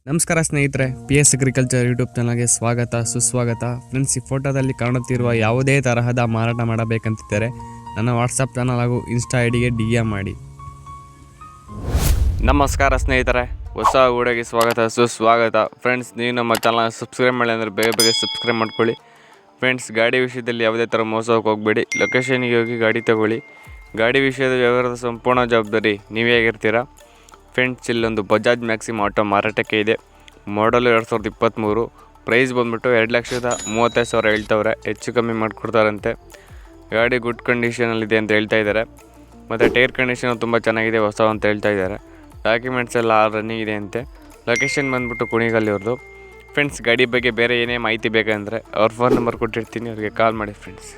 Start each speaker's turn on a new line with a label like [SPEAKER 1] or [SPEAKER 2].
[SPEAKER 1] ನಮಸ್ಕಾರ ಸ್ನೇಹಿತರೆ, PS agriculture YouTube ಚಾನಲ್ಗೆ ಸ್ವಾಗತ ಸುಸ್ವಾಗತ. ಫ್ರೆಂಡ್ಸ್, ಈ ಫೋಟೋದಲ್ಲಿ ಕಾಣುತ್ತಿರುವ ಯಾವುದೇ ತರಹದ ಮಾರಾಟ ಮಾಡಬೇಕಂತಿದ್ದರೆ ನನ್ನ ವಾಟ್ಸಪ್ ಚಾನಲ್ ಹಾಗೂ ಇನ್ಸ್ಟಾ ಐಡಿಗೆ DM ಮಾಡಿ. ನಮಸ್ಕಾರ ಸ್ನೇಹಿತರೆ, ಹೊಸ ವಿಡಿಯೋಗೆ ಸ್ವಾಗತ ಸುಸ್ವಾಗತ. ಫ್ರೆಂಡ್ಸ್, ನೀವು ನಮ್ಮ ಚಾನಲ್ ಸಬ್ಸ್ಕ್ರೈಬ್ ಮಾಡಿ ಅಂದರೆ ಬೇಗ ಸಬ್ಸ್ಕ್ರೈಬ್ ಮಾಡ್ಕೊಳ್ಳಿ. ಫ್ರೆಂಡ್ಸ್, ಗಾಡಿ ವಿಷಯದಲ್ಲಿ ಯಾವುದೇ ಥರ ಮೋಸಕ್ಕೆ ಹೋಗಬೇಡಿ. ಲೊಕೇಶನ್ಗೆ ಹೋಗಿ ಗಾಡಿ ತಗೊಳ್ಳಿ. ಗಾಡಿ ವಿಷಯದ ವ್ಯವಹಾರದ ಸಂಪೂರ್ಣ ಜವಾಬ್ದಾರಿ ನೀವೇ ಆಗಿರ್ತೀರಾ. ಫ್ರೆಂಡ್ಸ್, ಇಲ್ಲೊಂದು ಬಜಾಜ್ ಮ್ಯಾಕ್ಸಿಮ್ ಆಟೋ ಮಾರಾಟಕ್ಕೆ ಇದೆ. ಮಾಡಲು 2023. ಪ್ರೈಸ್ ಬಂದುಬಿಟ್ಟು 2,35,000 ಹೇಳ್ತವ್ರೆ. ಹೆಚ್ಚು ಕಮ್ಮಿ ಮಾಡಿಕೊಡ್ತಾರಂತೆ. ಗಾಡಿ ಗುಡ್ ಕಂಡೀಷನಲ್ಲಿದೆ ಅಂತ ಹೇಳ್ತಾ ಇದ್ದಾರೆ. ಮತ್ತು ಟೈರ್ ಕಂಡೀಷನ್ ತುಂಬ ಚೆನ್ನಾಗಿದೆ, ಹೊಸ ಅಂತ ಹೇಳ್ತಾ ಇದ್ದಾರೆ. ಡಾಕ್ಯುಮೆಂಟ್ಸ್ ಎಲ್ಲ ರನ್ನಿಂಗ್ ಇದೆ ಅಂತೆ. ಲೊಕೇಶನ್ ಬಂದುಬಿಟ್ಟು ಕುಣಿಗಲ್ಲಿವ್ರದ್ದು. ಫ್ರೆಂಡ್ಸ್, ಗಾಡಿ ಬಗ್ಗೆ ಬೇರೆ ಏನೇ ಮಾಹಿತಿ ಬೇಕಂದರೆ ಅವ್ರ ಫೋನ್ ನಂಬರ್ ಕೊಟ್ಟಿರ್ತೀನಿ, ಅವ್ರಿಗೆ ಕಾಲ್ ಮಾಡಿ ಫ್ರೆಂಡ್ಸ್.